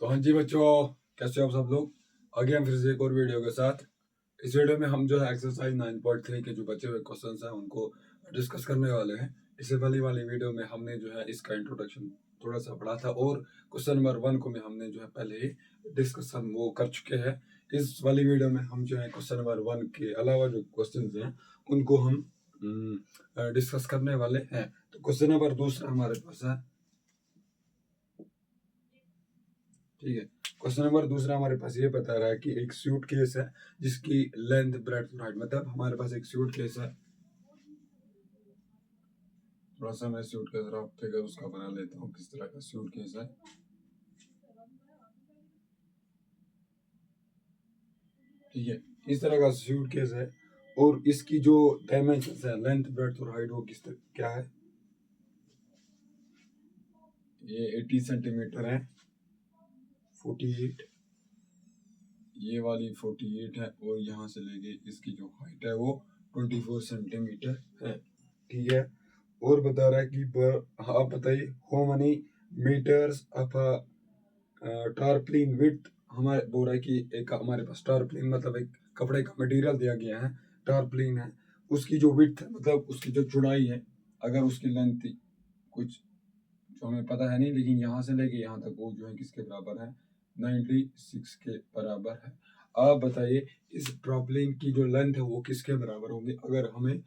तो हाँ जी बच्चों, कैसे हो आप सब लोग। आगे हम फिर से एक और वीडियो के साथ। इस वीडियो में हम जो है एक्सरसाइज 9.3 के जो बचे हुए क्वेश्चंस हैं उनको डिस्कस करने वाले हैं। इससे पहले वाली वीडियो में हमने जो है इसका इंट्रोडक्शन थोड़ा सा पढ़ा था और क्वेश्चन नंबर 1 को में हमने जो है पहले ही डिस्कशन वो कर चुके हैं। इस वाली वीडियो में हम जो है क्वेश्चन नंबर 1 के अलावा जो क्वेश्चन हैं उनको हम डिस्कस करने वाले हैं। तो क्वेश्चन नंबर दूसरा हमारे पास है, ठीक है। क्वेश्चन नंबर दूसरा हमारे पास ये बता रहा है कि एक सूट केस है जिसकी लेंथ ब्रेड्थ और हाइट, मतलब हमारे पास एक सूट केस है। थोड़ा सा मैं सूट केस रफ फिगर उसका बना लेता हूँ, किस तरह का सूट केस है। ठीक है, इस तरह का सूट केस है और इसकी जो डायमेंशन है लेंथ ब्रेड्थ और हाइट वो किस तरह क्या है। ये 80 सेंटीमीटर है, 48, ये वाली 48 है और यहाँ से लेके इसकी जो हाइट है वो 24 सेंटीमीटर है। ठीक है, और बता रहा है कि आप बताइए how many metres of tarpaulin width. हमारे बोल रहा है कि एक हमारे पास टारप्लिन मतलब एक कपड़े का मटेरियल दिया गया है, टारप्लिन है, उसकी जो विड्थ है मतलब उसकी जो चौड़ाई है, अगर उसकी लेंथ कुछ जो हमें पता है नहीं, लेकिन यहाँ से लेके यहाँ तक वो जो है किसके बराबर है, 96 के बराबर है। आप बताइए इस ट्रॉपलिन की जो लेंथ है वो किसके बराबर होगी अगर हमें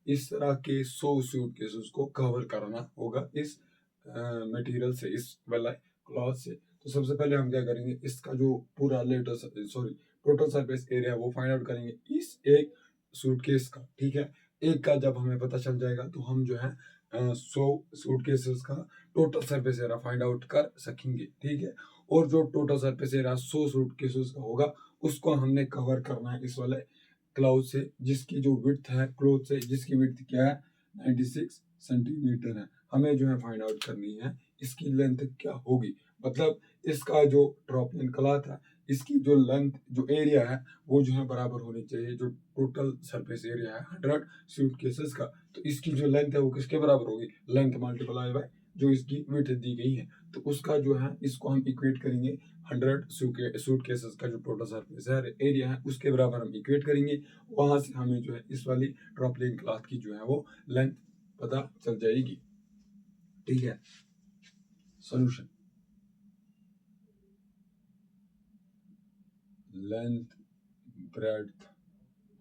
इस तरह के 100 सूट केसेस को कवर करना होगा इस मटेरियल से, इस वाला क्लॉथ से। तो सबसे पहले हम क्या करेंगे, इसका जो पूरा टोटल सरफेस एरिया वो फाइंड आउट करेंगे इस एक सूटकेस का। ठीक है, एक का जब हमें पता चल जाएगा तो हम जो है 100 सूटकेसेस का total surface area find out कर सकेंगे। ठीक है, और जो टोटल सरफेस एरिया 100 सूटकेसेस का होगा उसको हमने कवर करना है इस वाले क्लाउड से, जिसकी जो विड्थ है क्लोथ से, जिसकी विड्थ क्या है 96 सेंटीमीटर है। हमें जो है फाइंड आउट करनी है इसकी लेंथ क्या होगी, मतलब इसका जो ड्रॉपलिन क्लॉथ है इसकी जो लेंथ जो एरिया है वो जो है बराबर होनी चाहिए जो टोटल सरफेस एरिया है 100 सूटकेसेस का। तो इसकी जो लेंथ है वो किसके बराबर होगी, लेंथ मल्टीप्लाई बाय जो इसकी विड्थ दी गई है। तो उसका जो है इसको हम इक्वेट करेंगे 100 सूटकेसेस का जो टोटल सरफेस है एरिया है उसके बराबर हम इक्वेट करेंगे। वहां से हमें जो है इस वाली ड्रॉपलिन क्लॉथ की जो है वो लेंथ पता चल जाएगी। ठीक है, solution, length breadth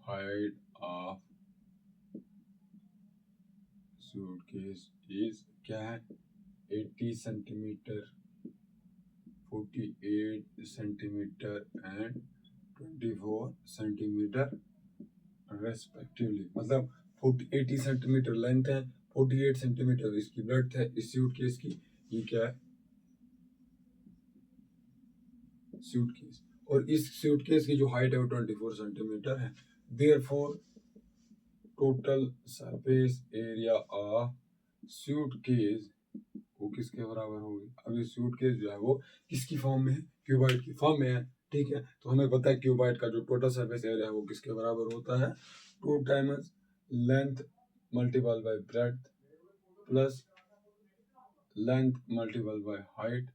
height of suitcase is क्या है 80 centimetre, 48 centimetre and 24 centimetre respectively. मतलब 80 सेंटीमीटर लेंथ है, 48 सेंटीमीटर इसकी ब्रेड्थ है इस सूटकेस की। ये क्या है सूटकेस, और इस सूटकेस की जो हाइट है वो 24 सेंटीमीटर है। Therefore total surface area of suitcase वो किसके बराबर होगी। अब ये सूटकेस जो है वो किसकी फॉर्म में है, क्यूबाइड की फॉर्म में है। ठीक है, तो हमें पता है क्यूबाइड का जो टोटल सरफेस एरिया है वो किसके बराबर होता है, 2 times length multiple bye breadth plus length multiple by height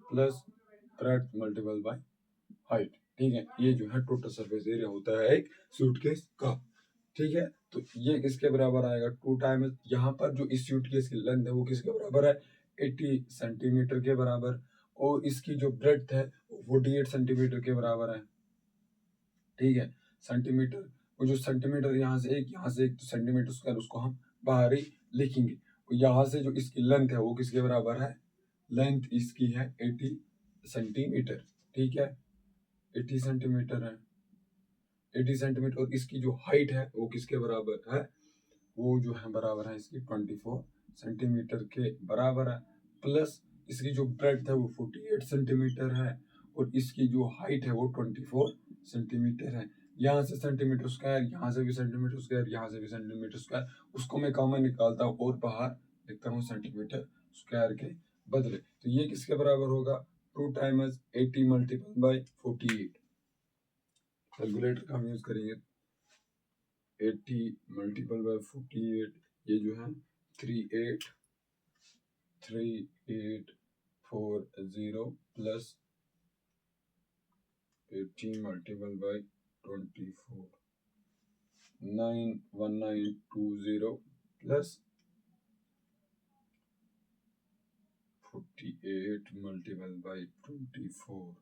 plus breadth multiple by height. ठीक है, ये जो है टोटल सरफेस एरिया होता है एक सूटकेस का। ठीक है, तो ये किसके बराबर आएगा, 2 टाइम्स यहाँ पर जो इस सूटकेस की लेंथ है वो किसके बराबर है 80 सेंटीमीटर के बराबर, और इसकी जो ब्रेड्थ है वो 48 सेंटीमीटर के बराबर है। ठीक है, सेंटीमीटर, वो जो सेंटीमीटर यहाँ से एक तो सेंटीमीटर स्क्वायर उसको हम बाहर ही लिखेंगे। और यहाँ से जो इसकी लेंथ है वो किसके बराबर है, लेंथ इसकी है 80 सेंटीमीटर। ठीक है, 80 सेंटीमीटर है, 80 सेंटीमीटर, और इसकी जो हाइट है वो किसके बराबर है, वो जो है बराबर है इसकी 24 सेंटीमीटर के बराबर है, प्लस इसकी जो ब्रेड्थ है वो 48 सेंटीमीटर है, और इसकी जो हाइट है वो 24 सेंटीमीटर है। यहाँ से सेंटीमीटर स्क्वायर, यहाँ से भी सेंटीमीटर स्क्वायर, यहाँ से भी सेंटीमीटर स्क्वायर, उसको मैं कॉमन निकालता हूँ और बाहर लिखता हूँ सेंटीमीटर स्क्वायर के बदले। तो ये किसके बराबर होगा, 2 टाइम्स 80 मल्टीपल बाय 48। कैलकुलेटर का हम यूज करेंगे, 80 मल्टीपल बाय 48, ये जो है 383840 plus 18 multiplied by 24, 91920 plus 48 multiplied by 24,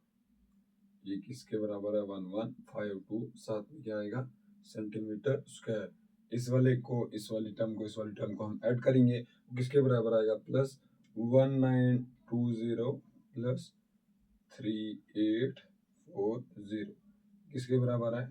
ये किसके बराबर है 1152, साथ में क्या आएगा सेंटीमीटर स्क्वायर। इस वाले टर्म को हम ऐड करेंगे, किसके बराबर आएगा प्लस 1920 प्लस 3840, किसके बराबर है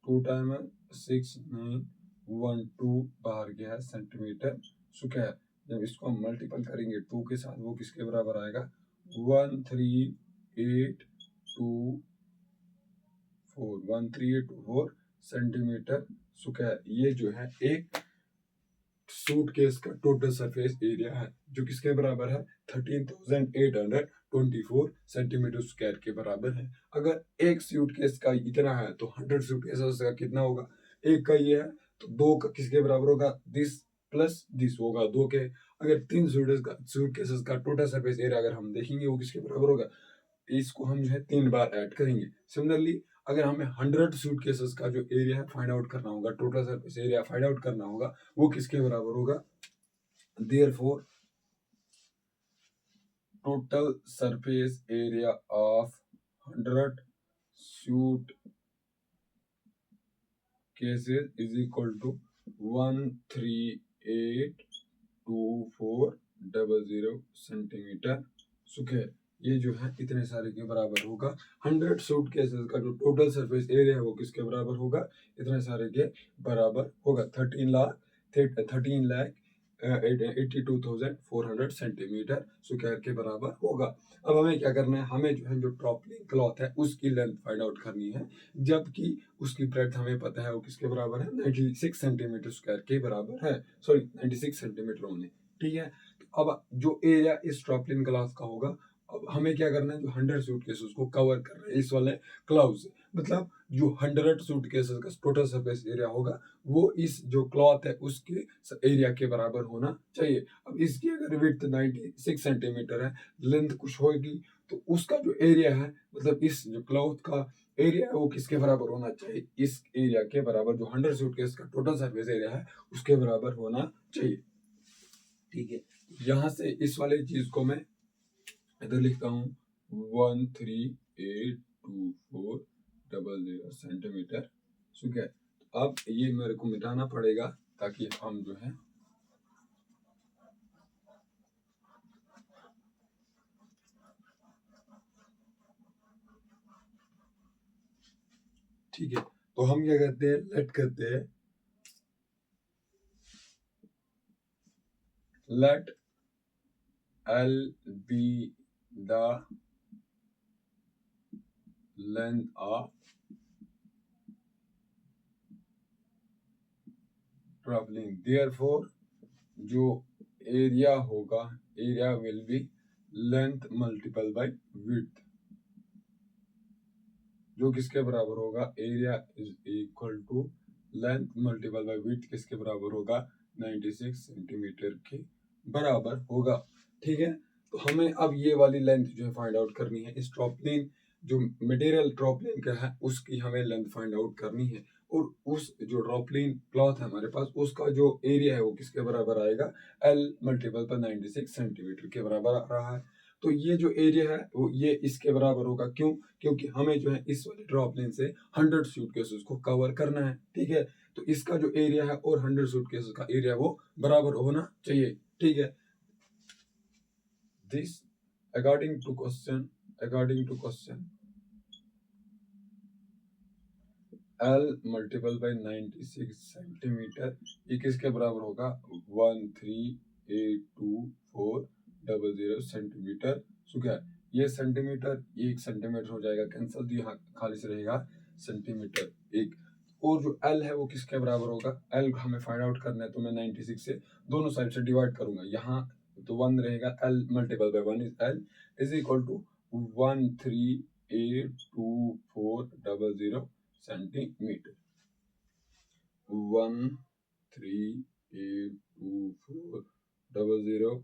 2 टाइम 6912 बाहर गया है सेंटीमीटर स्क्वायर। जब इसको हम मल्टीपल करेंगे 2 के साथ, वो किसके बराबर आएगा 1384 सेंटीमीटर स्क्वायर। ये जो है एक सूटकेस का टोटल सरफेस एरिया है, जो किसके बराबर है 13,824 सेंटीमीटर स्क्वायर के बराबर है। अगर एक सूटकेस का इतना है तो 100 सूटकेसेस का कितना होगा, एक का ये है तो दो का किसके बराबर होगा, दिस प्लस दिस होगा दो के। अगर 3 सूटकेसेस का टोटल सरफेस एरिया अगर हम देखेंगे वो किसके बराबर होगा, इसको हम जो है 3 बार ऐड करेंगे। सिमिलरली अगर हमें 100 सूटकेसेस का जो एरिया है फाइंड आउट करना होगा, total surface area find out करना होगा, वो किसके बराबर होगा, therefore total surface area of 100 suitcases is equal to 1382400 centimetre square. ये जो है इतने सारे के बराबर होगा। 100 सूटकेसेस का जो टोटल सरफेस एरिया है वो किसके बराबर होगा, इतने सारे के बराबर होगा 13,82,400 सेंटीमीटर स्क्वायर के बराबर होगा। अब हमें क्या करना है, हमें जो है जो ट्रॉपलिंग क्लॉथ है उसकी लेंथ फाइंड आउट करनी है, जबकि उसकी ब्रेड्थ हमें पता है वो किसके बराबर है 96 सेंटीमीटर स्क्वायर के बराबर है, सॉरी 96 सेंटीमीटर ओनली। ठीक है, तो अब जो एरिया इस ट्रॉपलिन क्लॉथ का होगा, अब हमें क्या करना है, जो 100 सूटकेसेस को कवर कर रहे हैं इस वाले क्लाउड से, मतलब जो 100 सूटकेसेस का टोटल सरफेस एरिया होगा वो इस जो क्लॉथ है उसके एरिया के बराबर होना चाहिए। अब इसकी अगर विड्थ 96 सेंटीमीटर है, लेंथ कुछ होगी, तो उसका जो एरिया है मतलब इस जो क्लॉथ का एरिया है वो किसके बराबर होना चाहिए, इस एरिया के बराबर, जो 100 सूटकेस का टोटल सरफेस एरिया है उसके बराबर होना चाहिए। ठीक है, यहाँ से इस वाले चीज को मैं इधर लिखता हूँ 1382400 सेंटीमीटर स्क्वायर। अब ये मेरे को मिटाना पड़ेगा ताकि हम जो है ठीक है, तो हम क्या करते हैं, लेट करते हैं, let L be the length of traveling, therefore जो एरिया होगा, area will be length multiple by width, जो किसके बराबर होगा, area is equal to length multiple by width, किसके बराबर होगा 96 सेंटीमीटर के बराबर होगा। ठीक है, तो हमें अब ये वाली लेंथ जो है फाइंड आउट करनी है, इस ट्रॉपलिन जो मटेरियल ट्रॉपलिन का है उसकी हमें लेंथ फाइंड आउट करनी है, और उस जो ट्रॉपलिन क्लॉथ है हमारे पास उसका जो एरिया है वो किसके बराबर आएगा, L मल्टीपल पर 96 सेंटीमीटर के बराबर आ रहा है। तो ये जो एरिया है वो ये इसके बराबर होगा, क्यों, क्योंकि हमें जो है इस वाले ड्रॉपलेन से 100 सूटकेसेस को कवर करना है। ठीक है, तो इसका जो एरिया है और 100 सूटकेसेस का एरिया वो बराबर होना चाहिए। ठीक है, this according to question L multiple by 96 centimetre, ये किसके बराबर होगा 1382400 सेंटीमीटर स्क्वायर। ये सेंटीमीटर, ये 1 सेंटीमीटर हो जाएगा कैंसिल, तो यहाँ खाली से रहेगा सेंटीमीटर एक, और जो L है वो किसके बराबर होगा, L हमें फाइंड आउट करना है, तो मैं 96 से दोनों साइड से डिवाइड करूंगा, यहाँ तो 1 रहेगा, L multiple by 1 is L is equal to 1382400 centimetre, 1382400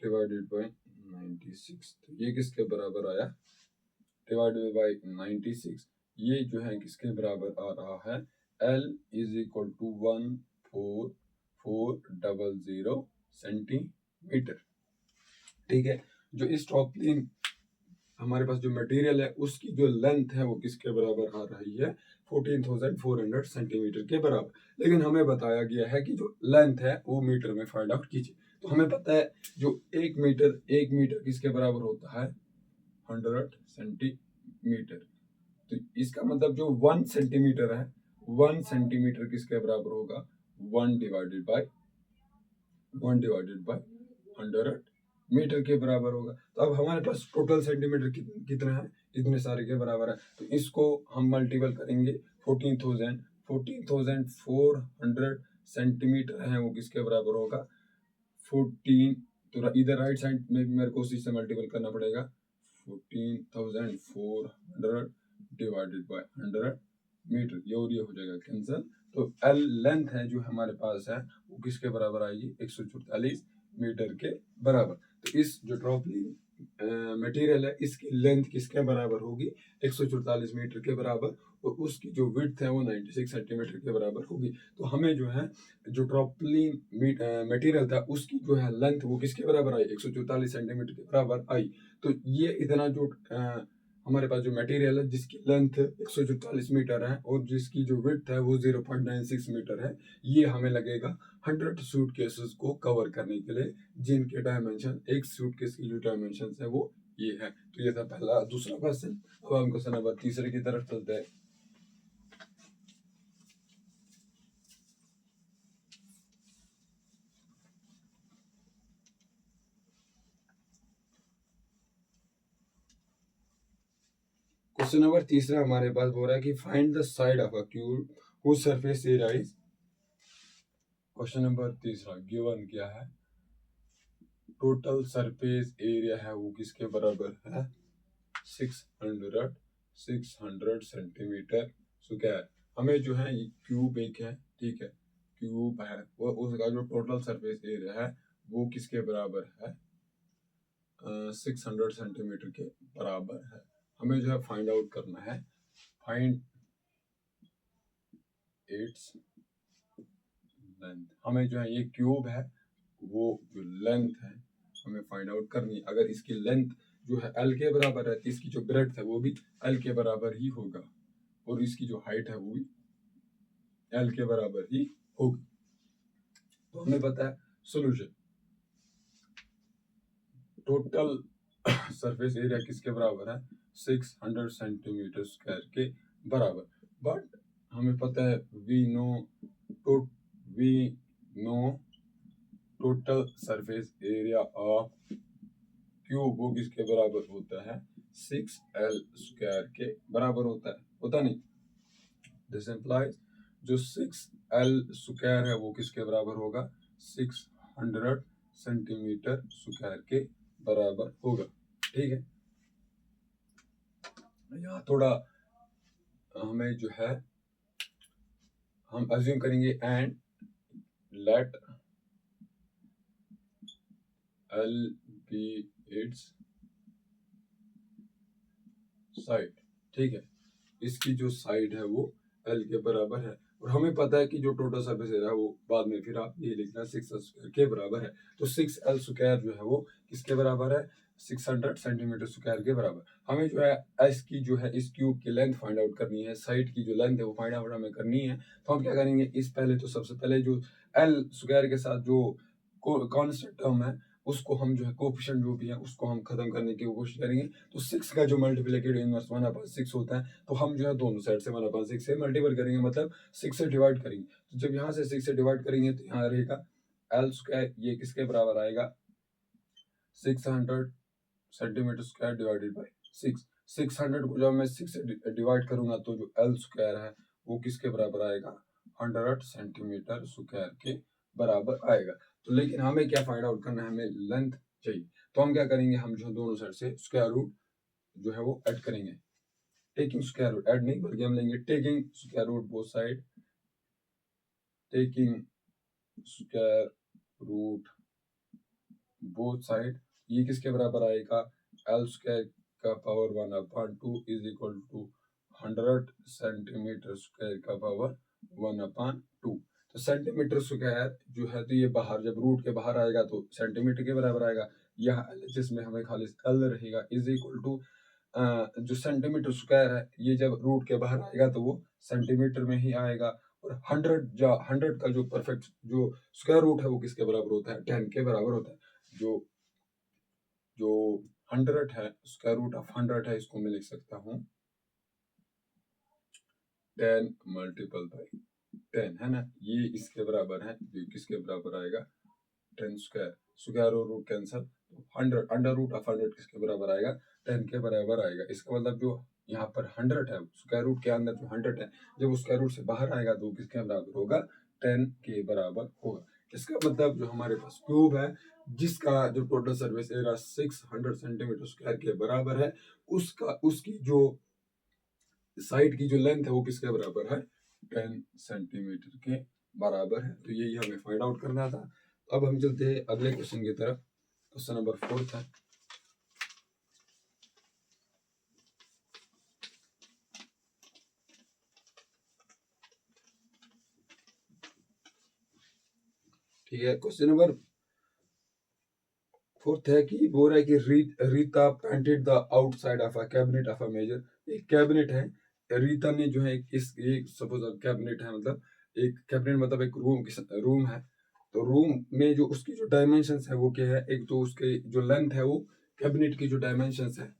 divided by 96, तो ये किसके बराबर आया डिवाइडेड बाई 96, ये जो है किसके बराबर आ रहा है, L is equal to 14400 centimetre. ठीक है, जो इस टॉप प्लेन हमारे पास जो मटेरियल है उसकी जो लेंथ है वो किसके बराबर आ रही है, 14,400 सेंटीमीटर के बराबर। लेकिन हमें बताया गया है कि जो लेंथ है वो मीटर में फाइंड आउट कीजिए। तो हमें पता है जो 1 मीटर किसके बराबर होता है, 100 सेंटीमीटर। तो इसका मतलब जो 1 सेंटीमीटर है, 1 सेंटीमीटर किसके बराबर होगा, 1 डिवाइडेड बाय 100 मीटर के बराबर होगा। तो अब हमारे पास टोटल सेंटीमीटर कितना है, इतने सारे के बराबर है। तो इसको हम मल्टीपल करेंगे, 14,400 सेंटीमीटर है वो किसके बराबर होगा, 14, तो इधर राइट साइड में भी मेरे को उसी से मल्टीपल करना पड़ेगा, 14,400 डिवाइडेड बाय 100 मीटर, ये और ये हो जाएगा कैंसिल। तो एल लेंथ है जो हमारे पास है वो किसके बराबर आएगी, 144 मीटर के बराबर। तो इस जो ड्रॉपलिंग मटेरियल है इसकी लेंथ किसके बराबर होगी, 144 मीटर के बराबर, और उसकी जो विड्थ है वो 96 सेंटीमीटर के बराबर होगी। तो हमें जो है जो ड्रॉपलिंग मटेरियल था उसकी जो है लेंथ वो किसके बराबर आई, 144 सेंटीमीटर के बराबर आई। तो ये इतना जो हमारे पास जो मटेरियल है जिसकी लेंथ 144 मीटर है और जिसकी जो विड्थ है वो 0.96 मीटर है, ये हमें लगेगा 100 सूटकेसेस को कवर करने के लिए, जिनके डायमेंशन, एक सूटकेस की जो डायमेंशन है वो ये है। तो ये था पहला। दूसरा क्वेश्चन, अब हम क्वेश्चन नंबर तीसरे की तरफ चलते हैं। क्वेश्चन नंबर तीसरा हमारे पास बोल रहा है कि find the side of a cube whose surface area is. Question number तीसरा गिवन क्या है, टोटल सरफेस एरिया है वो किसके बराबर है, 600 सेंटीमीटर स्क्वायर। हमें जो है क्यूब एक है, ठीक है, क्यूब है वो, उसका जो टोटल सरफेस एरिया है वो किसके बराबर है, 600 सेंटीमीटर के बराबर है। हमें जो है फाइंड आउट करना है, फाइंड इट्स लेंथ। हमें जो है ये क्यूब है वो जो लेंथ है हमें फाइंड आउट करनी है। अगर इसकी लेंथ जो है एल के बराबर है तो इसकी जो ब्रेड्थ है वो भी एल के बराबर ही होगा, और इसकी जो हाइट है वो भी एल के बराबर ही होगी। तो हमें पता है सोल्यूशन, टोटल सरफेस एरिया किसके बराबर है, 600 सेंटीमीटर स्क्वायर के बराबर। बट हमें पता है we know total surface area of cube वो किसके बराबर होता है, 6L स्क्वायर के बराबर होता नहीं। दिस इंप्लाइज जो 6L स्क्वायर है वो किसके बराबर होगा, 600 सेंटीमीटर स्क्वायर के बराबर होगा। ठीक है, यहाँ थोड़ा हमें जो है हम अज्यूम करेंगे, and let L be its side. ठीक है, इसकी जो साइड है वो L के बराबर है, और हमें पता है कि जो टोटल सरफेस एरिया है वो बाद में फिर आप ये लिखना 6L स्क्वायर के बराबर है। तो 6L स्क्वायर जो है वो किसके बराबर है, 600 सेंटीमीटर स्क्वायर के बराबर। हमें जो है एस की जो है इस क्यूब की लेंथ फाइंड आउट करनी है, साइड की जो लेंथ है वो फाइंड आउट हमें करनी है। तो हम क्या करेंगे, इस पहले तो सबसे पहले जो L स्क्वायर के साथ जो कांस्टेंट टर्म है उसको हम जो है कोफिशिएंट जो भी है उसको हम खत्म करने की कोशिश करेंगे। तो 6 का जो मल्टीप्लिकेटिव इनवर्स 1/6 होता है, तो हम जो है दोनों साइड से 1/6 से मल्टीपल करेंगे, मतलब 6 से डिवाइड करेंगे। तो जब यहाँ से 6 से डिवाइड करेंगे तो यहाँ रहेगा L स्क्वायर, ये किसके बराबर आएगा, 600 सेंटीमीटर स्क्वायर डिवाइडेड बाई 6। 600 को जब मैं 6 से डिवाइड करूंगा तो जो L स्क्वायर है वो किसके बराबर आएगा, 100 सेंटीमीटर स्क्वायर के बराबर आएगा। तो लेकिन हमें क्या फाइंड आउट करना है, हमें लेंथ चाहिए। तो हम क्या करेंगे, हम जो दोनों साइड से स्क्वायर रूट जो है वो ऐड करेंगे, टेकिंग स्क्वायर रूट, ऐड नहीं बल्कि हम लेंगे taking square root both side, taking square root both side, ये किसके बराबर आएगा, L स्क्वायर का power 1/2 is equal to 100 centimetre square का पावर 1/2। तो सेंटीमीटर स्क्वायर जो है, तो ये बाहर जब रूट के बाहर आएगा तो सेंटीमीटर के बराबर आएगा। यह जिसमें हमें खाली एल रहेगा इज इक्वल टू जो सेंटीमीटर स्क्वायर है, ये जब रूट के बाहर आएगा तो वो सेंटीमीटर में ही आएगा। और 100 का जो परफेक्ट जो स्क्वायर रूट है वो किसके बराबर होता है? 10 के बराबर होता है। जो जो 100 है, स्क्वायर रूट ऑफ 100 है, इसको मैं लिख सकता हूँ 10 मल्टीपल बाई 10, है ना। ये इसके बराबर है, जो किसके बराबर आएगा? 10 स्क्वायर, स्क्वायर और root cancel, 100 under root of 100 किसके बराबर आएगा? 10 के बराबर आएगा। इसका मतलब जो यहाँ पर 100 है, स्क्वायर रूट के अंदर जो 100 है, जब उस स्क्वायर रूट से बाहर आएगा तो किसके बराबर होगा? 10 के बराबर होगा। इसका मतलब जो हमारे पास क्यूब है, जिसका जो total surface area 600 centimetre square के बराबर है, उसकी जो साइड की जो लेंथ है वो किसके बराबर है? 10 सेंटीमीटर के बराबर है। तो यही हमें फाइंड आउट करना था। अब हम चलते हैं अगले क्वेश्चन की तरफ। क्वेश्चन नंबर 4 है। ठीक है, क्वेश्चन नंबर 4 है कि बोल रहा है कि Rita painted the outside of a cabinet of a measure. एक कैबिनेट है, रीता ने जो है सपोज कैबिनेट है, मतलब एक कैबिनेट मतलब एक रूम है। तो रूम में जो उसकी जो डायमेंशंस है वो क्या है? एक तो उसके जो लेंथ है वो कैबिनेट की जो डायमेंशंस है,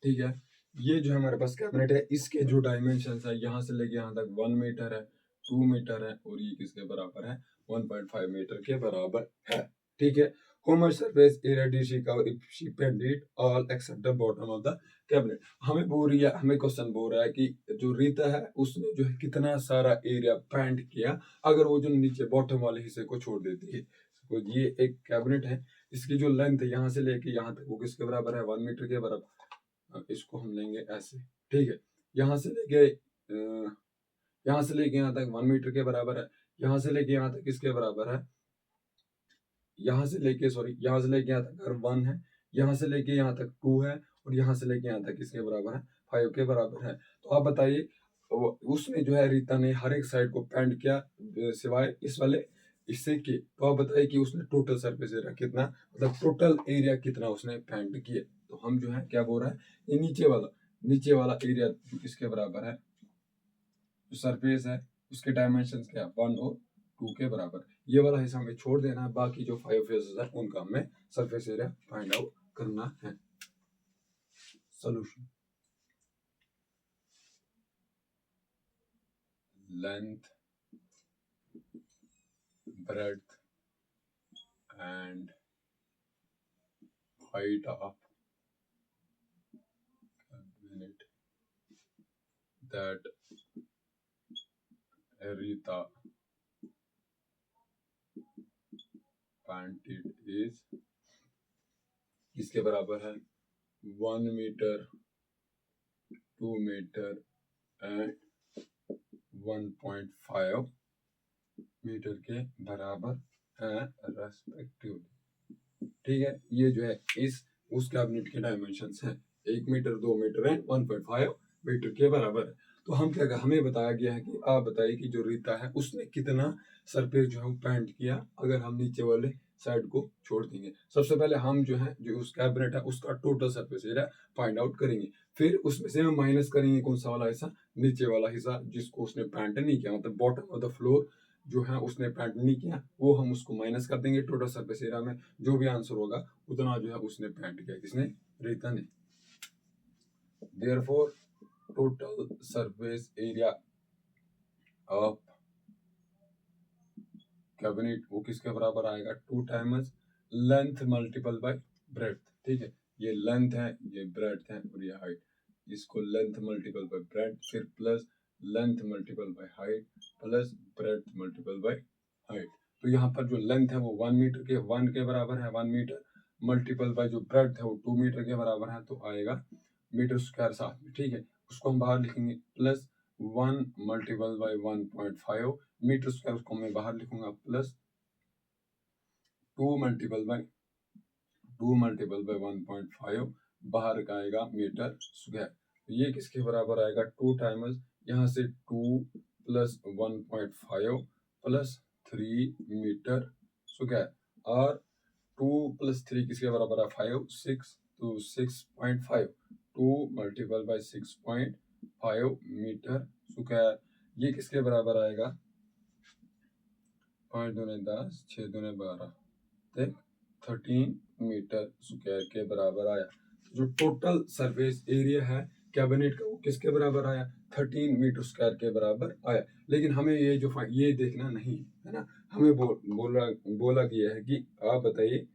ठीक है। ये जो है हमारे पास कैबिनेट है, इसके जो डायमेंशंस है यहाँ से लेके यहाँ तक 1 मीटर है, 2 मीटर है, और ये किसके बराबर है? 1.5 मीटर के बराबर है। ठीक है। होमर सरफेस एरिया डीसी का if she painted all except the bottom of the cabinet. हमें क्वेश्चन बोल रहा है कि जो रीता है उसने जो है कितना सारा एरिया पेंट किया अगर वो जो नीचे बॉटम वाले हिस्से को छोड़ देती है। तो ये एक कैबिनेट है, इसकी जो लेंथ है यहाँ से लेके यहाँ तक वो किसके बराबर है? 1 मीटर के बराबर। इसको हम लेंगे ऐसे, ठीक है। यहाँ से लेके यहाँ से लेके यहाँ तक 1 मीटर के बराबर है। यहाँ से लेके यहाँ तक किसके बराबर है? यहाँ से लेके यहाँ से लेके यहाँ तक अगर 1 है, यहाँ से लेके यहाँ तक 2 है, और यहाँ से लेके यहाँ तक किसके बराबर है? 5 के बराबर है। तो आप बताइए, उसने जो है रीता ने हर एक साइड को पेंट किया सिवाय इस वाले इससे के। तो आप बताइए कि उसने टोटल सरफेस एरिया कितना, मतलब टोटल एरिया कितना उसने पेंट किया। तो हम जो है क्या बोल रहा है, ये नीचे वाला एरिया जो किसके बराबर है? जो सरफेस है उसके डायमेंशन क्या? 1 और 2 के बराबर। ये वाला हिस्सा हमें छोड़ देना है, बाकी जो 5 फेसेस है उनका हमें सरफेस एरिया फाइंड आउट करना है। Solution, length, breadth and height of cabinet that Rita painted is किसके बराबर है? 1 मीटर, 2 मीटर एंड 1.5 मीटर के बराबर है रेस्पेक्टिवली। ठीक है, ये जो है उस कैबिनेट के डायमेंशंस हैं, 1 मीटर, 2 मीटर एंड 1.5 मीटर के बराबर है। तो हमें बताया गया है कि आप बताइए कि जो रीता है उसने कितना सरफेस जो है वो पेंट किया अगर हम नीचे वाले साइड को छोड़ देंगे। सबसे पहले हम जो है जो उस कैबिनेट है उसका total surface area find out करेंगे, फिर उसमें से हम माइनस करेंगे कौन सा वाला हिस्सा? नीचे वाला हिस्सा जिसको उसने पेंट नहीं किया, मतलब बॉटम ऑफ द फ्लोर जो है उसने पेंट नहीं किया, वो हम उसको माइनस कर देंगे टोटल सरफेस एरिया में। जो भी आंसर होगा उतना जो है उसने पेंट किया, किसने? रीता ने। Therefore total surface area of cabinet वो किसके बराबर आएगा? 2 times length multiple bye breadth. ठीक है, ये लेंथ है, ये ब्रेड्थ है, और ये हाइट। इसको लेंथ मल्टीपल बाय ब्रेड्थ, फिर plus length multiple by height, plus breadth multiple by height. तो यहाँ पर जो लेंथ है वो 1 मीटर के 1 के बराबर है, 1 मीटर मल्टीपल बाय जो ब्रेड्थ है वो 2 मीटर के बराबर है, तो आएगा मीटर स्क्वायर साथ में, ठीक है। उसको हम बाहर लिखेंगे plus 1 multiple by 1.5 metre square, उसको मैं बाहर लिखूंगा प्लस 2 मल्टीपल बाई 1.5 बाहर का आएगा मीटर स्क्वायर। तो ये किसके बराबर आएगा, 2 टाइम्स यहाँ से 2 प्लस 1.5 प्लस 3 मीटर स्क्वायर, और 2 प्लस 3 किसके बराबर है 5, 6 तो 6.5, 2 मल्टीपल बाई 6.5 मीटर स्क्वायर। ये किसके बराबर आएगा, 5 दूने 10, 6 दूने 12, 13 मीटर स्क्वायर के बराबर आया। जो टोटल सरफेस एरिया है कैबिनेट का वो किसके बराबर आया, 13 मीटर स्क्वायर के बराबर आया। लेकिन हमें ये जो ये देखना नहीं है ना, हमें बोला गया है कि आप बताइए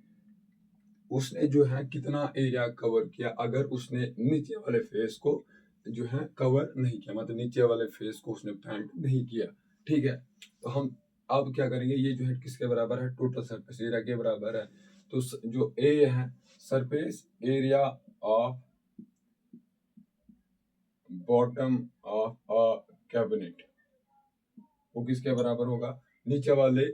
उसने जो है कितना एरिया कवर किया अगर उसने नीचे वाले फेस को जो है कवर नहीं किया, मतलब नीचे वाले फेस को उसने पेंट नहीं किया, ठीक है। तो हम अब क्या करेंगे, ये जो है किसके बराबर है, टोटल सरफेस एरिया के बराबर है। तो जो ए है surface area of bottom of a cabinet, वो किसके बराबर होगा, नीचे वाले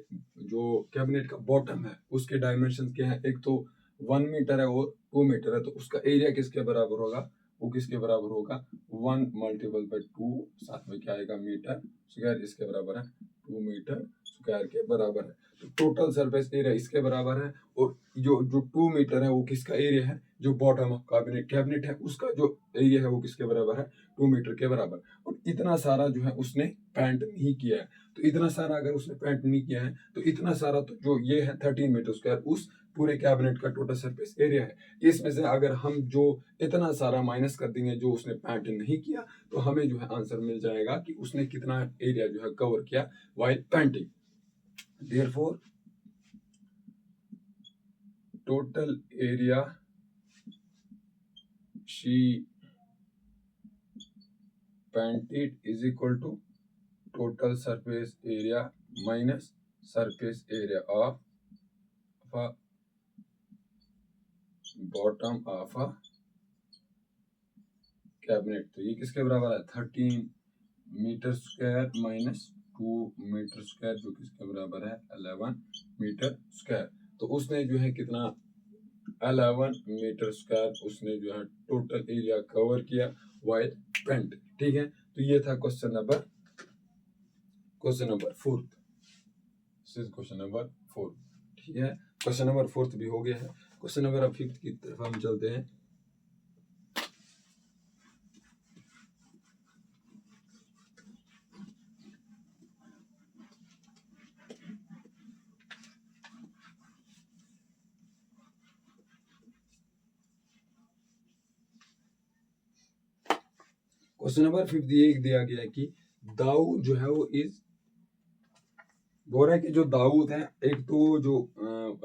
जो कैबिनेट का बॉटम है उसके डायमेंशन क्या है, एक तो 1 मीटर है और 2 मीटर है, तो उसका एरिया किसके बराबर होगा, वो किसके बराबर होगा 1 मल्टीपल बाई 2 साथ में क्या आएगा मीटर स्क्वायर, इसके बराबर है 2 मीटर स्क्वायर के बराबर है। तो टोटल सरफेस एरिया इसके बराबर है, और जो जो 2 मीटर है वो किसका एरिया है, जो बॉटम ऑफ कैबिनेट है उसका जो एरिया है वो किसके बराबर है 2 मीटर के बराबर। और इतना सारा जो है उसने पेंट नहीं किया है, तो इतना सारा अगर उसने पेंट नहीं किया है तो इतना सारा तो जो ये है 13 मीटर स्क्वायर उस पूरे कैबिनेट का टोटल सरफेस एरिया है। इसमें से अगर हम जो इतना सारा माइनस कर देंगे जो उसने पेंट नहीं किया, तो हमें जो है आंसर मिल जाएगा कि उसने कितना एरिया जो है कवर किया while painting. Therefore total area she painted is equal to total surface area minus surface area of bottom of a cabinet. तो ये किसके बराबर है 13 metre square minus 2 metre square, जो किसके बराबर है 11 मीटर स्क्वायर। तो उसने जो है कितना 11 मीटर स्क्वायर उसने जो है टोटल एरिया कवर किया व्हाइल पेंट, ठीक है। तो ये था क्वेश्चन नंबर 4, क्वेश्चन नंबर 4, ठीक है। क्वेश्चन नंबर 4 भी हो गया है। क्वेश्चन नंबर 5 की तरफ हम चलते हैं। क्वेश्चन नंबर 5 ये दिया गया है कि दाऊद जो है वो बोल रहा है कि जो दाऊद है एक तो जो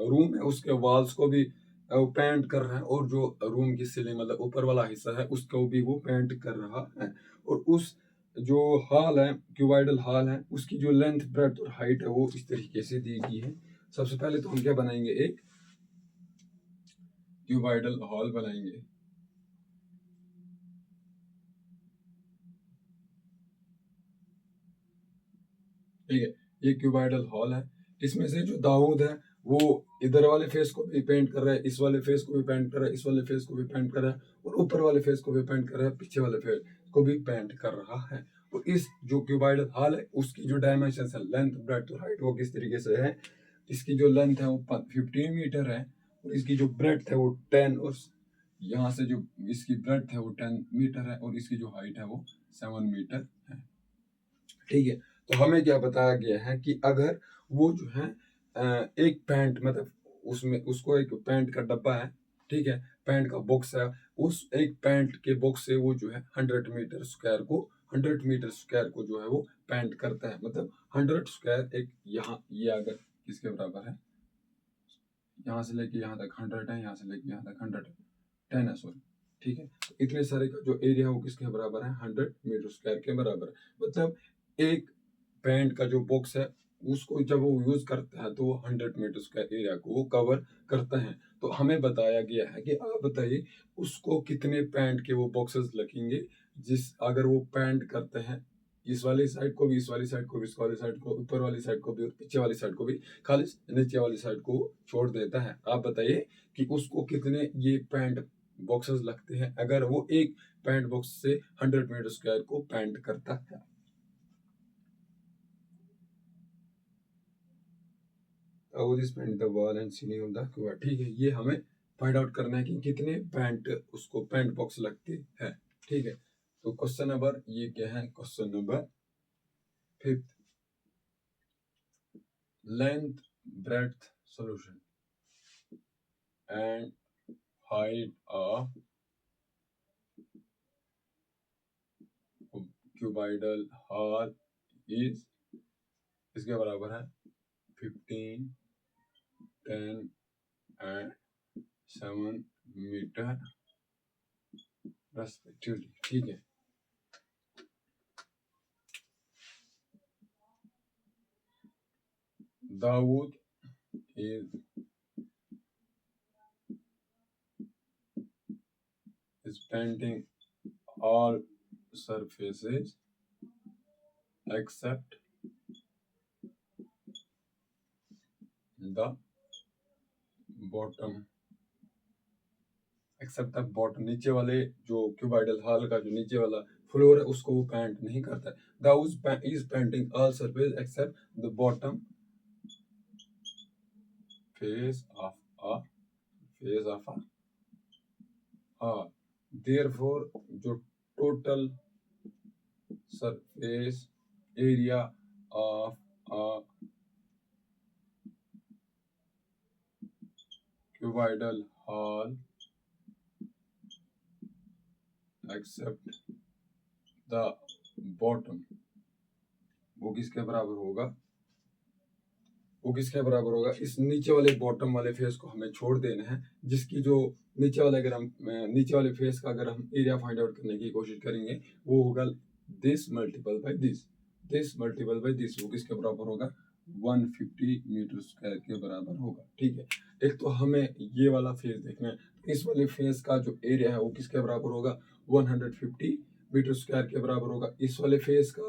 रूम है उसके वॉल्स को भी पेंट कर रहा है, और जो रूम की सीलिंग मतलब ऊपर वाला हिस्सा है उसको भी वो पेंट कर रहा है। और उस जो हॉल है क्यूबाइडल हॉल है उसकी जो लेंथ ब्रेड्थ और हाइट है वो इस तरीके से दी गई है। सबसे पहले तो हम क्या बनाएंगे, एक क्यूबाइडल हॉल बनाएंगे, ठीक है। ये क्यूबाइडल हॉल है, इसमें से जो दाऊद है वो इधर वाले फेस को भी पेंट कर रहा है, इस वाले फेस को भी पेंट कर रहा है, इस वाले फेस को भी पेंट कर रहा है, और ऊपर वाले फेस को भी पेंट कर रहा है, पीछे वाले फेस को भी पेंट कर रहा है। और इस जो क्यूबाइडल हॉल है उसकी जो डायमेंशन है लेंथ ब्रेड्थ और हाइट वो किस तरीके से है, इसकी जो लेंथ है वो 15 मीटर है, और इसकी जो ब्रेड्थ है वो 10, और यहाँ से जो इसकी ब्रेड्थ है वो 10 मीटर है, और इसकी जो हाइट है वो 7 मीटर है, ठीक है। तो हमें क्या बताया गया है कि अगर वो जो है एक पैंट मतलब उसमें उसको एक पैंट का डब्बा है, ठीक है, पैंट का बॉक्स है, उस एक पैंट के बॉक्स से वो जो है 100 मीटर स्क्वायर को जो है वो पैंट करता है, मतलब 100 स्क्वायर एक यहाँ ये अगर किसके बराबर है, यहाँ से लेके यहाँ तक 100 है, यहाँ से लेके यहाँ तक 10 है, सॉरी, ठीक है। तो इतने सारे का जो एरिया है वो किसके बराबर है 100 मीटर स्क्वायर के बराबर है। मतलब एक पैंट का जो बॉक्स है उसको जब वो यूज करता है तो वो 100 मीटर स्क्वायर एरिया को वो कवर करता है। तो हमें बताया गया है कि आप बताइए उसको कितने पैंट के वो बॉक्सेस लगेंगे, जिस अगर वो पैंट करते हैं इस वाली साइड को भी, इस वाली साइड को भी, इस वाली साइड को, ऊपर वाली साइड को भी और पीछे वाली साइड को भी, खाली नीचे वाली साइड को छोड़ देता है। आप बताइए कि उसको कितने ये पैंट बॉक्सेस लगते हैं अगर वो एक पैंट बॉक्स से 100 मीटर स्क्वायर को पैंट करता है। वो this paint the wall and ceiling of the cuboid. ठीक है, ये हमें फाइंड आउट करना है कि कितने पैंट उसको पैंट बॉक्स लगते हैं। ठीक है, तो क्वेश्चन नंबर ये क्या है, question number 5, length breadth solution and height of cuboidal hall is, इसके बराबर है 15, 10 एंड 7 मीटर रेस्पेक्टिवली। ठीक है, Dawood is painting all surfaces except the bottom, except the bottom, नीचे वाले जो क्यूबॉइडल हॉल का जो नीचे वाला फ्लोर है उसको वो पेंट नहीं करता है। Dawood is painting all surface except the bottom face of a hall, therefore जो total surface area of a cuboidal hall except the bottom, वो किसके बराबर होगा, वो किसके बराबर होगा, इस नीचे वाले बॉटम वाले फेस को हमें छोड़ देना है, जिसकी जो नीचे वाले, अगर हम नीचे वाले फेस का अगर हम एरिया फाइंड आउट करने की कोशिश करेंगे वो होगा this multiple by this multiple by this, वो किसके बराबर होगा 150 मीटर स्क्वायर के बराबर होगा। ठीक है, एक तो हमें ये वाला फेस देखना है, इस वाले फेस का जो एरिया है वो किसके बराबर होगा 150 मीटर स्क्वायर के बराबर होगा। इस वाले फेस का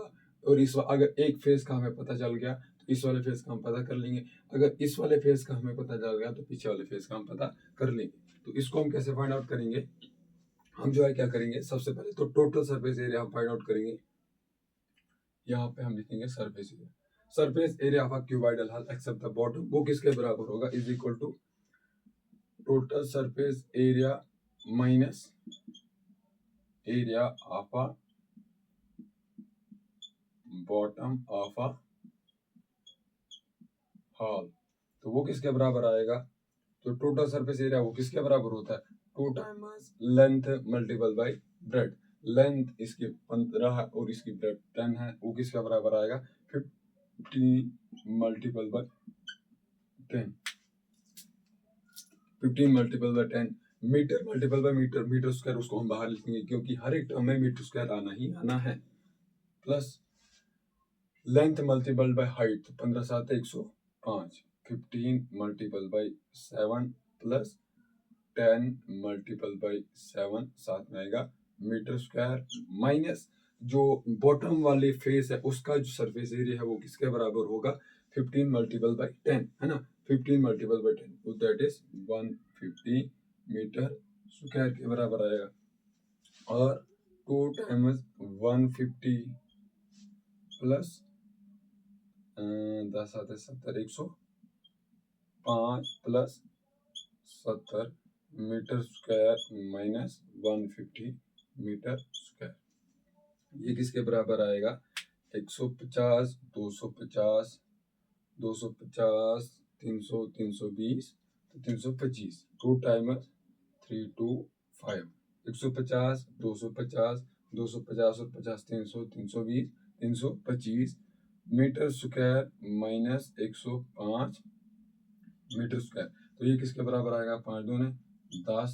और इस अगर एक फेस का हमें पता चल गया तो इस वाले फेस का हम पता कर लेंगे, अगर इस वाले फेस का हमें पता चल गया तो पीछे वाले फेस का हम पता कर लेंगे। तो इसको हम कैसे फाइंड आउट करेंगे, हम जो है क्या करेंगे, सबसे पहले तो टोटल सरफेस एरिया हम फाइंड आउट करेंगे। यहाँ पे हम लिखेंगे surface area of a cuboidal hall except the bottom, वो किसके बराबर होगा is equal to total surface area minus area of a bottom of a hall. तो वो किसके बराबर आएगा, तो टोटल सरफेस एरिया वो किसके बराबर होता है 2 times length multiple bye bread, length इसकी 15 है और इसकी ब्रेड 10 है, वो किसके बराबर आएगा 15 multiple by 10, 15 multiple by 10, metre multiple by metre, metre square उसको हम बाहर लिखेंगे क्योंकि हर एक टर्म में मीटर स्क्वायर आना ही आना है, plus length multiple by height, 15 7 105, 15 multiple bye 7 plus 10 multiple bye 7, साथ में आएगा मीटर स्क्वायर, माइनस जो बॉटम वाले फेस है उसका जो सरफेस एरिया है वो किसके बराबर होगा 15 मल्टीपल बाय 10, है ना, 15 multiple by 10 that is 150 metre square के बराबर आएगा। और 2 टाइम्स 150 प्लस 10 7 70 105 प्लस 70 metre square minus 150 metre square, ये किसके बराबर आएगा 150 250 250 300 320 325, 2 टाइम्स 325, 150 250 250 और 50 300 320 325 metre square minus 105 metre square, तो ये किसके बराबर आएगा 5 दूने 10,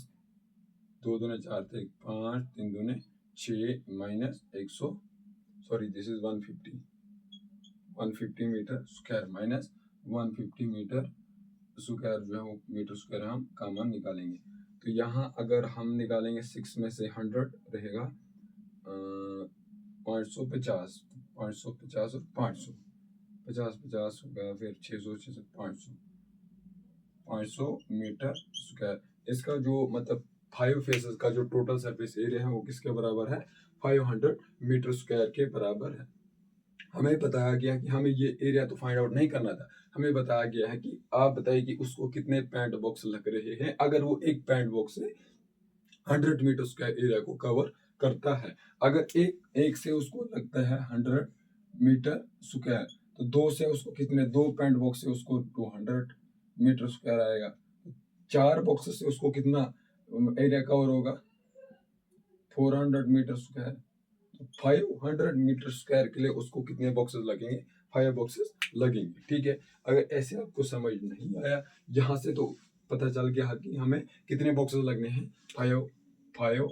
2 दूने 4 थे 5, 3 दूने 6 minus 100, sorry this is 150 metre square minus 150 metre square जो है वो मीटर स्क्वायर हम कॉमन निकालेंगे। तो यहाँ अगर हम निकालेंगे 6 में से 100 रहेगा 550, 550 और 500, 50 हो गया, फिर 600 600 500, 500 मीटर स्क्वायर। इसका जो मतलब 5 फेसेस का जो टोटल सरफेस एरिया है वो किसके बराबर है? 500 मीटर स्क्वायर के बराबर है। हमें बताया गया कि हमें ये एरिया तो फाइंड आउट नहीं करना था, हमें बताया गया है कि आप बताइए कि उसको कितने पैंट बॉक्स लग रहे हैं अगर वो एक पैंट बॉक्स से 100 मीटर स्क्वायर एरिया को कवर करता है। अगर एक से उसको लगता है 100 मीटर स्क्वायर, तो दो से उसको कितने, दो पैंट बॉक्स से उसको 200 मीटर स्क्वायर आएगा। चार बॉक्स से उसको कितना एरिया कवर होगा? 400 मीटर स्क्वायर। 500 मीटर स्क्वायर के लिए उसको कितने बॉक्सेस लगेंगे? 5 बॉक्सेस लगेंगे। ठीक है, अगर ऐसे आपको समझ नहीं आया, यहाँ से तो पता चल गया कि हमें कितने बॉक्सेस लगने हैं? 5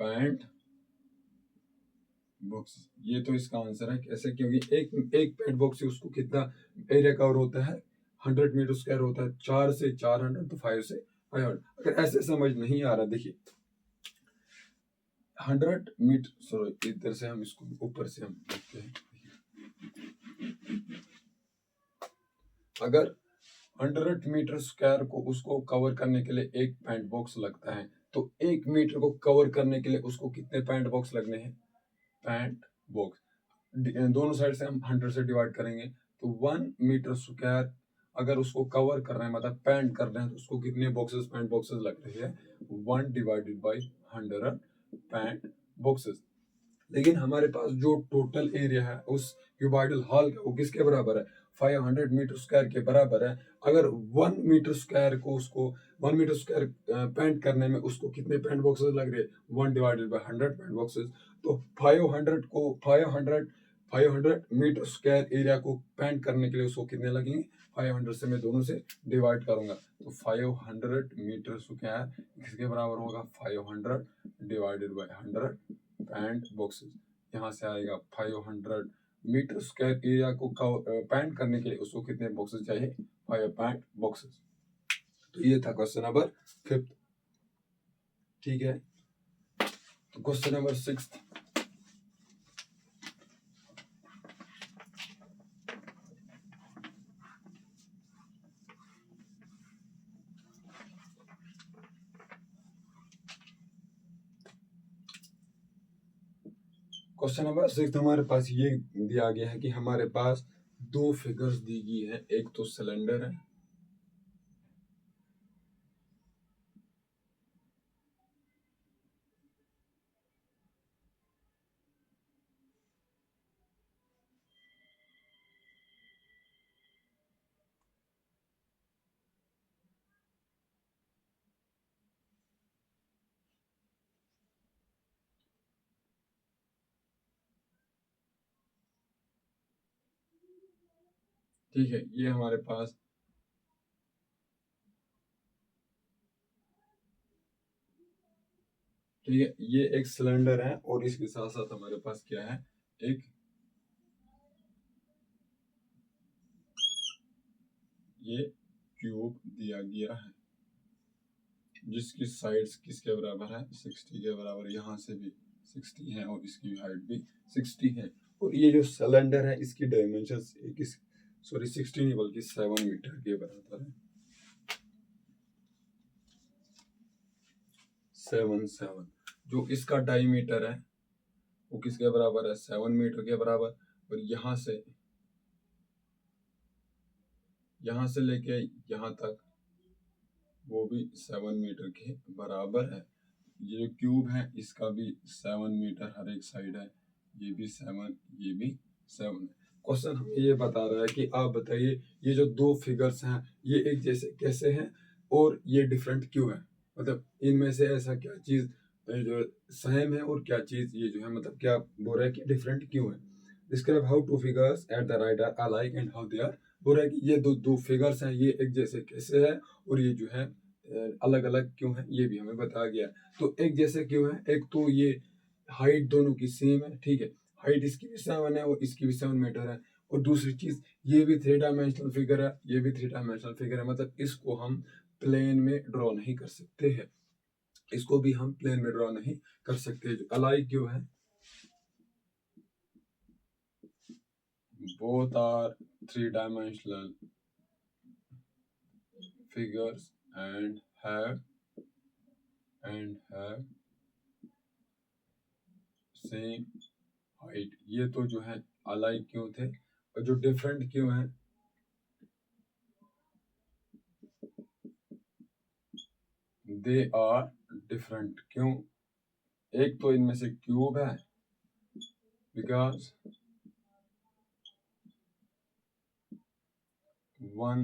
पैंट बॉक्स। ये तो इसका आंसर है। कैसे? क्योंकि एक पैंट बॉक्स से उसको कितना एरिया कवर होता है? 100 मीटर स्क्वायर होता है। 4 से 400, तो 5 से 500। अगर ऐसे समझ नहीं आ रहा, देखिए 100 मीटर, सॉरी इधर से हम इसको ऊपर से हम देखते हैं। अगर 100 मीटर स्क्वायर को उसको कवर करने के लिए एक पैंट बॉक्स लगता है, तो 1 मीटर को कवर करने के लिए उसको कितने पैंट बॉक्स लगने हैं? पैंट बॉक्स दोनों साइड से हम 100 से डिवाइड करेंगे, तो 1 मीटर स्क्वायर अगर उसको कवर कर रहे हैं, मतलब पैंट कर रहे हैं, तो उसको कितने बॉक्सेस, पैंट बॉक्सेस लग रहे हैं? 1 डिवाइडेड बाई 100 पैंट बॉक्सेस। लेकिन हमारे पास जो टोटल एरिया है उस क्यूबॉइडल हॉल का, वो किसके बराबर है? 500 मीटर स्क्वायर के बराबर है। अगर 1 मीटर स्क्वायर को उसको 1 मीटर स्क्वायर पेंट करने में उसको कितने पेंट बॉक्सेस लग रहे हैं? 1 डिवाइडेड बाय 100 पेंट बॉक्सेस। तो 500 मीटर स्क्वायर एरिया को पेंट करने के लिए उसको कितने लगेंगे? 500 से मैं दोनों से डिवाइड करूंगा, तो 500 मीटर स्क्वायर किसके बराबर होगा? 500 डिवाइडेड बाय 100 पैंट बॉक्सेस। यहाँ से आएगा 500 मीटर स्क्वायर एरिया को पैंट करने के लिए उसको कितने बॉक्सेस चाहिए? 5 पैंट बॉक्सेस। तो ये था क्वेश्चन नंबर 5। ठीक है, तो क्वेश्चन नंबर 6। क्वेश्चन नंबर 6 हमारे पास ये दिया गया है कि हमारे पास दो फिगर्स दी गई है। एक तो सिलेंडर है, ठीक है, ये हमारे पास ठीक है, ये एक सिलेंडर है और इसके साथ साथ हमारे पास क्या है? एक ये क्यूब दिया गया है जिसकी साइड्स किसके बराबर है? 60 के बराबर। यहाँ से भी 60 है और इसकी हाइट भी 60 है। और ये जो सिलेंडर है इसकी डायमेंशन 60 नहीं बल्कि 7 मीटर के बराबर है। 7 जो इसका डायमीटर है वो किसके बराबर है? 7 मीटर के बराबर। और यहाँ से लेके यहाँ तक वो भी 7 मीटर के बराबर है। ये क्यूब है, इसका भी 7 मीटर हर एक साइड है। ये भी 7, ये भी 7 है। क्वेश्चन हमें ये बता रहा है कि आप बताइए ये जो दो फिगर्स हैं ये एक जैसे कैसे हैं और ये डिफरेंट क्यों है? मतलब इनमें से ऐसा क्या चीज जो सेम है और क्या चीज ये जो है, मतलब क्या बोल रहा है कि डिफरेंट क्यों है? Describe how two figures at the right are alike and how they are. बोल रहा है कि ये दो दो फिगर्स हैं, ये एक जैसे कैसे है और ये जो है अलग अलग क्यों है, ये भी हमें बताया गया। तो एक जैसे क्यों है? एक तो ये हाइट दोनों की सेम है। ठीक है, हाइट इसकी भी 7 है और इसकी भी 7 मीटर है। और दूसरी चीज, ये भी 3 डायमेंशनल फिगर है, ये भी 3 डायमेंशनल फिगर है, मतलब इसको हम प्लेन में ड्रॉ नहीं कर सकते हैं, इसको भी हम प्लेन में ड्रॉ नहीं कर सकते। जो अलाइक क्यों है, both are 3 dimensional figures and have same height. ये तो जो है अलाइक क्यों थे, और जो डिफरेंट क्यों है, दे आर डिफरेंट। क्यों, एक तो इनमें से क्यूब है, because one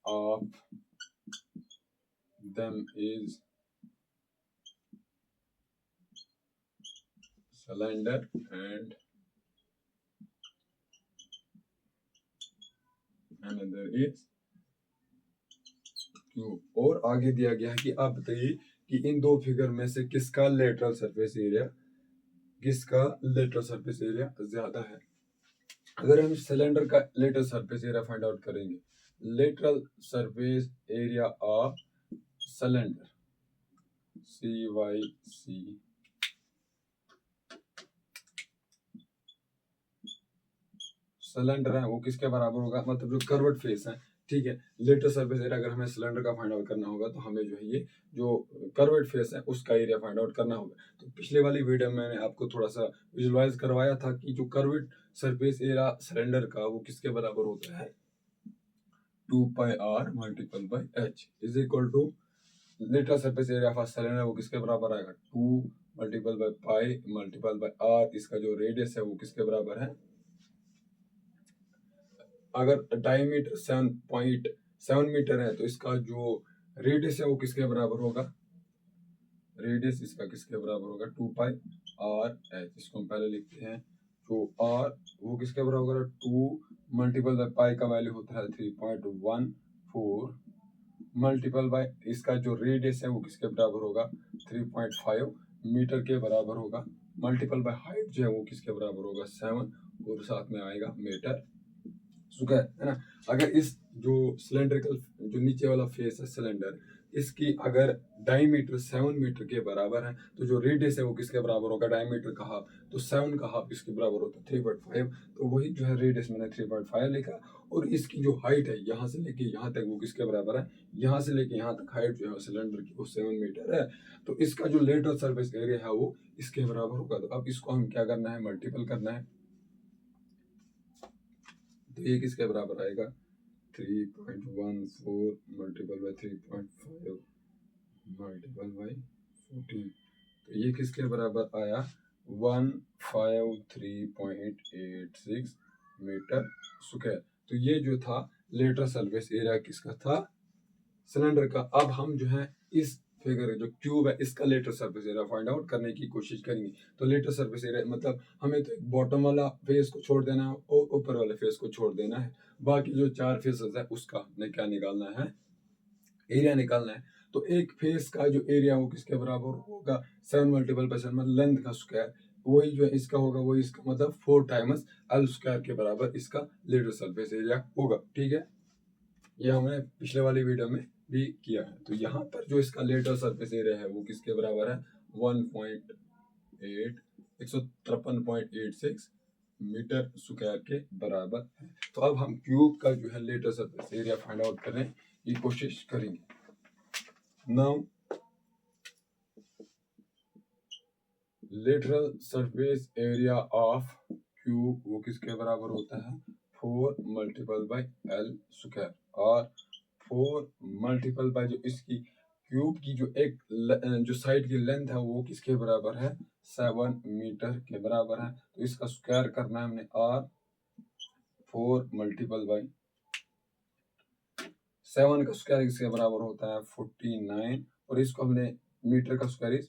of them is cylinder and another is cube. और आगे दिया गया है कि आप बताइए कि इन दो फिगर में से किसका लेटरल सरफेस एरिया ज्यादा है। अगर हम सिलेंडर का lateral surface area find out करेंगे, lateral surface area of cylinder CYC cylinder है वो किसके बराबर होगा, मतलब जो कर्व्ड फेस है, ठीक है। लेटरल सरफेस एरिया अगर हमें सिलेंडर का फाइंड आउट करना होगा तो हमें जो है ये जो कर्व्ड फेस है उसका एरिया फाइंड आउट करना होगा। तो पिछले वाली वीडियो में मैंने आपको थोड़ा सा विजुअलाइज करवाया था कि जो कर्व्ड सरफेस एरिया सिलेंडर का वो किसके बराबर होता है, 2πr multiple by h is equal to lateral surface area of cylinder वो किसके बराबर आएगा, 2 multiple by pi multiple by r। इसका जो रेडियस है वो किसके बराबर है, अगर डायमीटर 7.7 मीटर है तो इसका जो रेडियस है वो किसके बराबर होगा, रेडियस इसका किसके बराबर होगा, 2πr h। इसको हम पहले लिखते हैं, जो r वो किसके बराबर होगा, 2 मल्टीपल बाय पाई का वैल्यू होता है 3.14 मल्टीपल बाय इसका जो रेडियस है वो किसके बराबर होगा, 3.5 मीटर के बराबर होगा, मल्टीपल बाय हाइट जो है वो किसके बराबर होगा, 7, और साथ में आएगा मीटर स्क्वायर, है ना। अगर इस जो सिलेंड्रिकल जो नीचे वाला फेस है सिलेंडर, इसकी अगर डायमीटर 7 मीटर के बराबर है तो जो रेडियस है वो किसके बराबर होगा, डायमीटर का हाफ, तो 7 का हाफ इसके बराबर होता है 3.5। तो वही जो है रेडियस मैंने 3.5 लिखा, और इसकी जो हाइट है यहाँ से लेके यहाँ तक वो किसके बराबर है, यहाँ से लेके यहाँ तक हाइट जो है सिलेंडर की वो 7 मीटर है। तो इसका जो लेटरल सरफेस एरिया है वो इसके बराबर होगा। तो अब इसको हम क्या करना है, मल्टीपल करना है। तो ये किसके बराबर आएगा, 3.14 मल्टीपल बाय 3.5 मल्टीपल बाय 14। तो ये किसके बराबर आया, 153.86 मीटर स्क्वायर। तो ये जो था लेटरल सरफेस एरिया किसका था, सिलेंडर का। अब हम जो है इस फिगर जो क्यूब है इसका lateral surface area find out करने की कोशिश करेंगे। तो लेटरल सरफेस एरिया मतलब हमें तो बॉटम वाला फेस को छोड़ देना है और ऊपर वाले फेस को छोड़ देना है, बाकी जो 4 फेसेस है उसका हमें क्या निकालना है, एरिया निकालना है। तो एक फेस का जो एरिया वो किसके बराबर होगा, 7 मल्टीपल बाय 7 मतलब लेंथ का स्क्वायर, वही जो इसका होगा वही इसका मतलब 4 टाइम्स एल स्क्वायर के बराबर इसका लेटरल सरफेस एरिया होगा, ठीक है। ये हमने पिछले वाली वीडियो में भी किया है। तो यहाँ पर जो इसका लेटरल सरफेस एरिया है वो किसके बराबर है, 153.86 मीटर स्क्वायर के बराबर है। तो अब हम क्यूब का जो है lateral surface area find out करने की कोशिश करेंगे। Now lateral surface area of cube वो किसके बराबर होता है, 4 मल्टीपल बाय एल स्क्वायर, और 4 मल्टीपल बाय जो इसकी क्यूब की जो एक जो साइड की लेंथ है वो किसके बराबर है, 7 मीटर के बराबर है। तो इसका स्क्वायर करना है हमने, r 4 मल्टीपल बाय 7 का स्क्वायर किसके बराबर होता है 49, और इसको हमने मीटर का स्क्वायर इज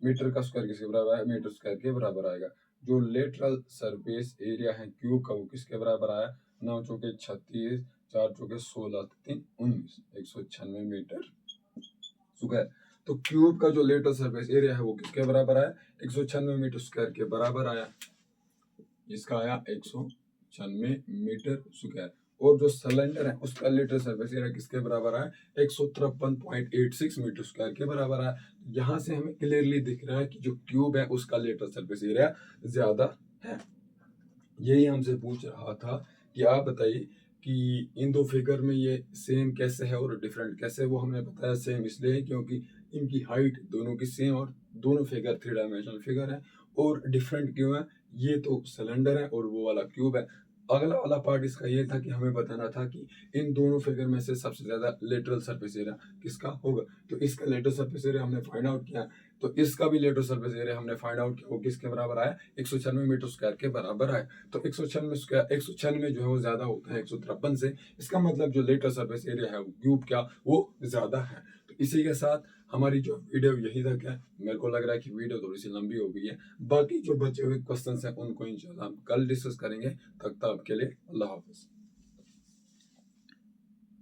मीटर का स्क्वायर किसके बराबर है, मीटर स्क्वायर के बराबर आएगा। जो लेटरल सरफेस एरिया है क्यूब का वो किसके बराबर आया, 9 चौके 36, 4 चौके 16, 3 19, 196 मीटर स्क्वायर। तो क्यूब का जो लेटरल सरफेस एरिया है वो किसके बराबर आया, 196 मीटर स्क्वायर के बराबर आया। इसका आया 196 मीटर स्क्वायर। और जो सिलेंडर है उसका लेटरल सरफेस एरिया किसके बराबर आया, 153.86 मीटर स्क्वायर के बराबर आया। यहाँ से हमें क्लियरली दिख रहा है कि जो ट्यूब है उसका लेटरल सरफेस एरिया ज्यादा है। यही हमसे पूछ रहा था कि आप बताइए कि इन दो फिगर में ये सेम कैसे है और डिफरेंट कैसे है। वो हमने बताया सेम इसलिए क्योंकि इनकी हाइट दोनों की सेम और दोनों फिगर 3 डायमेंशनल फिगर है। और डिफरेंट क्यों है, ये तो सिलेंडर है और वो वाला क्यूब है। अगला वाला पार्ट इसका ये था कि हमें बताना था कि इन दोनों फिगर में से सबसे ज्यादा लेटरल सरफेस एरिया किसका होगा। तो इसका लेटरल सरफेस एरिया हमने फाइंड आउट किया। तो इसका भी लेटरल सरफेस एरिया हमने फाइंड आउट किया, वो किसके बराबर आया, 196 मीटर स्क्वायर के बराबर आया। तो 196 जो है वो ज्यादा होता है 153 से। इसका मतलब जो लेटरल सरफेस एरिया है वो क्यूब क्या वो ज्यादा है। तो इसी के साथ हमारी जो वीडियो यही तक है। मेरे को लग रहा है कि वीडियो थोड़ी सी लंबी हो गई है। बाकी जो बचे हुए क्वेश्चंस हैं उनको इंशाल्लाह हम कल डिस्कस करेंगे। तब तक के लिए अल्लाह हाफिज।